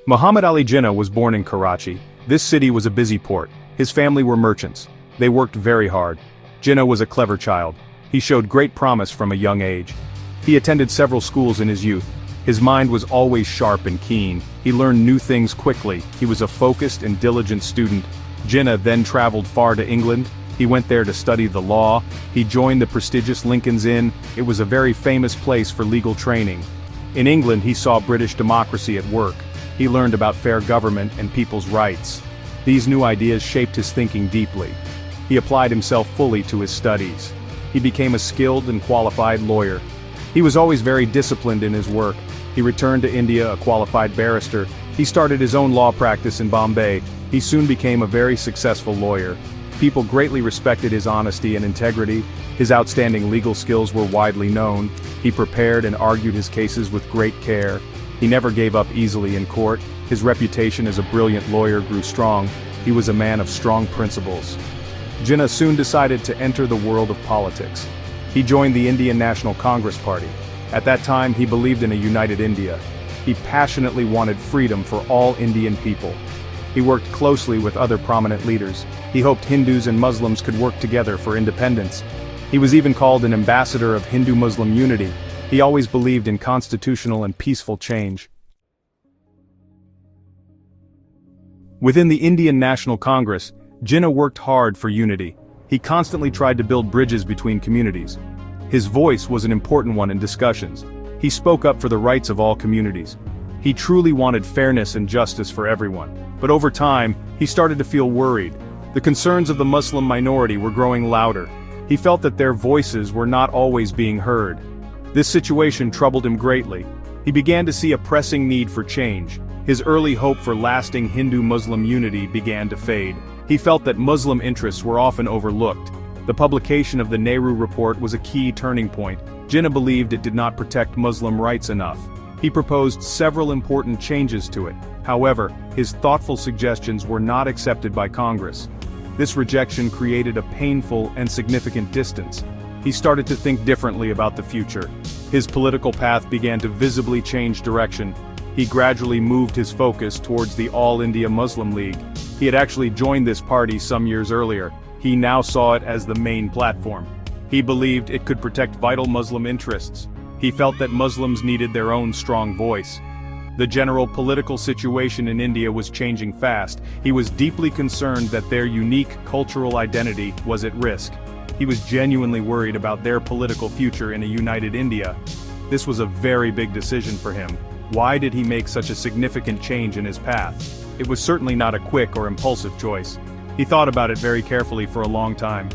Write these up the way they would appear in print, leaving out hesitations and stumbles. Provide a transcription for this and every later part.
Muhammad Ali Jinnah was born in Karachi. This city was a busy port. His family were merchants. They worked very hard. Jinnah was a clever child. He showed great promise from a young age. He attended several schools in his youth. His mind was always sharp and keen. He learned new things quickly. He was a focused and diligent student. Jinnah then traveled far to England. He went there to study the law. He joined the prestigious Lincoln's Inn. It was a very famous place for legal training. In England, he saw British democracy at work. He learned about fair government and people's rights. These new ideas shaped his thinking deeply. He applied himself fully to his studies. He became a skilled and qualified lawyer. He was always very disciplined in his work. He returned to India a qualified barrister. He started his own law practice in Bombay. He soon became a very successful lawyer. People greatly respected his honesty and integrity. His outstanding legal skills were widely known. He prepared and argued his cases with great care. He never gave up easily in court. His reputation as a brilliant lawyer grew strong. He was a man of strong principles. Jinnah soon decided to enter the world of politics. He joined the Indian National Congress Party. At that time, he believed in a united India. He passionately wanted freedom for all Indian people. He worked closely with other prominent leaders. He hoped Hindus and Muslims could work together for independence. He was even called an ambassador of Hindu-Muslim unity. He always believed in constitutional and peaceful change. Within the Indian National Congress, Jinnah worked hard for unity. He constantly tried to build bridges between communities. His voice was an important one in discussions. He spoke up for the rights of all communities. He truly wanted fairness and justice for everyone. But over time, he started to feel worried. The concerns of the Muslim minority were growing louder. He felt that their voices were not always being heard. This situation troubled him greatly. He began to see a pressing need for change. His early hope for lasting Hindu-Muslim unity began to fade. He felt that Muslim interests were often overlooked. The publication of the Nehru Report was a key turning point. Jinnah believed it did not protect Muslim rights enough. He proposed several important changes to it. However, his thoughtful suggestions were not accepted by Congress. This rejection created a painful and significant distance. He started to think differently about the future. His political path began to visibly change direction. He gradually moved his focus towards the All India Muslim League. He had actually joined this party some years earlier. He now saw it as the main platform. He believed it could protect vital Muslim interests. He felt that Muslims needed their own strong voice. The general political situation in India was changing fast. He was deeply concerned that their unique cultural identity was at risk. He was genuinely worried about their political future in a united India. This was a very big decision for him. Why did he make such a significant change in his path? It was certainly not a quick or impulsive choice. He thought about it very carefully for a long time.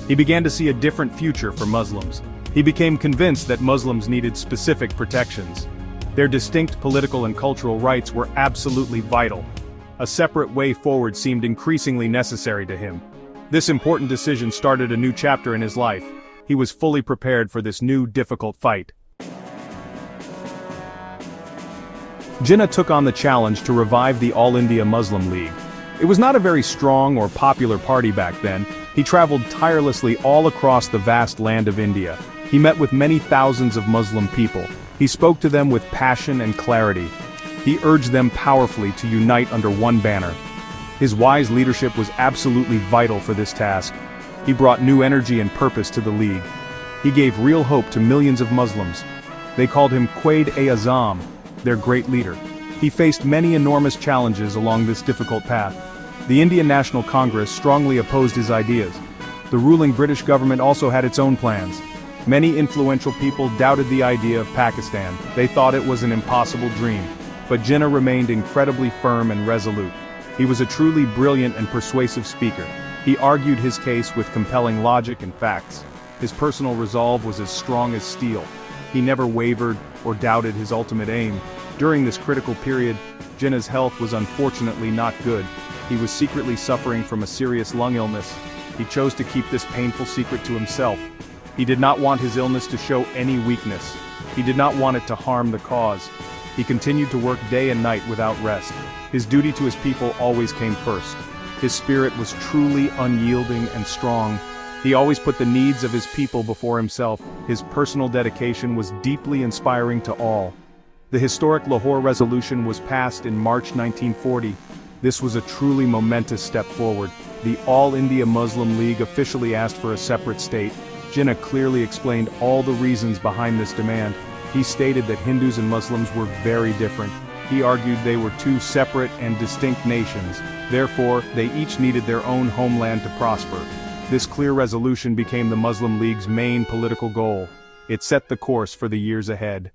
He began to see a different future for Muslims. He became convinced that Muslims needed specific protections. Their distinct political and cultural rights were absolutely vital. A separate way forward seemed increasingly necessary to him. This important decision started a new chapter in his life. He was fully prepared for this new, difficult fight. Jinnah took on the challenge to revive the All India Muslim League. It was not a very strong or popular party back then. He traveled tirelessly all across the vast land of India. He met with many thousands of Muslim people. He spoke to them with passion and clarity. He urged them powerfully to unite under one banner. His wise leadership was absolutely vital for this task. He brought new energy and purpose to the League. He gave real hope to millions of Muslims. They called him Quaid-e-Azam, their great leader. He faced many enormous challenges along this difficult path. The Indian National Congress strongly opposed his ideas. The ruling British government also had its own plans. Many influential people doubted the idea of Pakistan. They thought it was an impossible dream. But Jinnah remained incredibly firm and resolute. He was a truly brilliant and persuasive speaker. He argued his case with compelling logic and facts. His personal resolve was as strong as steel. He never wavered or doubted his ultimate aim. During this critical period, Jinnah's health was unfortunately not good. He was secretly suffering from a serious lung illness. He chose to keep this painful secret to himself. He did not want his illness to show any weakness. He did not want it to harm the cause. He continued to work day and night without rest. His duty to his people always came first. His spirit was truly unyielding and strong. He always put the needs of his people before himself. His personal dedication was deeply inspiring to all. The historic Lahore Resolution was passed in March 1940. This was a truly momentous step forward. The All India Muslim League officially asked for a separate state. Jinnah clearly explained all the reasons behind this demand. He stated that Hindus and Muslims were very different. He argued they were two separate and distinct nations, therefore, they each needed their own homeland to prosper. This clear resolution became the Muslim League's main political goal. It set the course for the years ahead.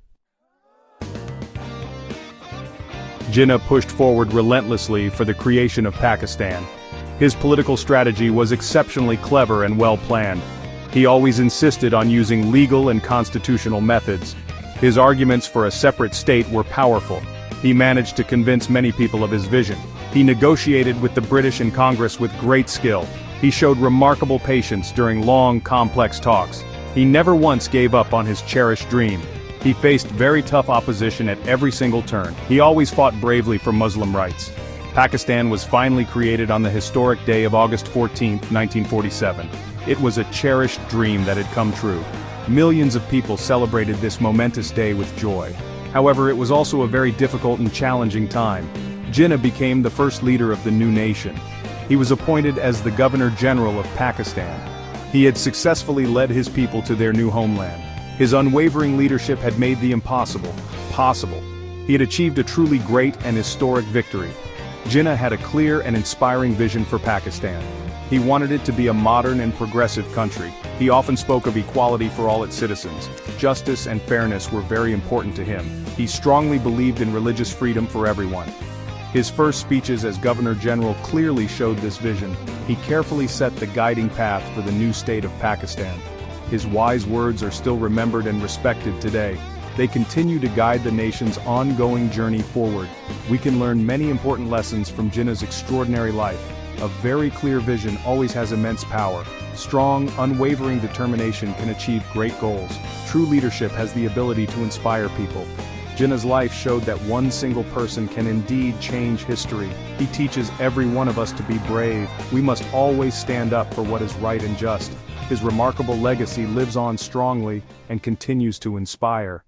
Jinnah pushed forward relentlessly for the creation of Pakistan. His political strategy was exceptionally clever and well-planned. He always insisted on using legal and constitutional methods. His arguments for a separate state were powerful. He managed to convince many people of his vision. He negotiated with the British in Congress with great skill. He showed remarkable patience during long, complex talks. He never once gave up on his cherished dream. He faced very tough opposition at every single turn. He always fought bravely for Muslim rights. Pakistan was finally created on the historic day of August 14, 1947. It was a cherished dream that had come true. Millions of people celebrated this momentous day with joy. However, it was also a very difficult and challenging time. Jinnah became the first leader of the new nation. He was appointed as the Governor-General of Pakistan. He had successfully led his people to their new homeland. His unwavering leadership had made the impossible possible. He had achieved a truly great and historic victory. Jinnah had a clear and inspiring vision for Pakistan. He wanted it to be a modern and progressive country. He often spoke of equality for all its citizens. Justice and fairness were very important to him. He strongly believed in religious freedom for everyone. His first speeches as Governor-General clearly showed this vision. He carefully set the guiding path for the new state of Pakistan. His wise words are still remembered and respected today. They continue to guide the nation's ongoing journey forward. We can learn many important lessons from Jinnah's extraordinary life. A very clear vision always has immense power. Strong, unwavering determination can achieve great goals. True leadership has the ability to inspire people. Jinnah's life showed that one single person can indeed change history. He teaches every one of us to be brave. We must always stand up for what is right and just. His remarkable legacy lives on strongly and continues to inspire.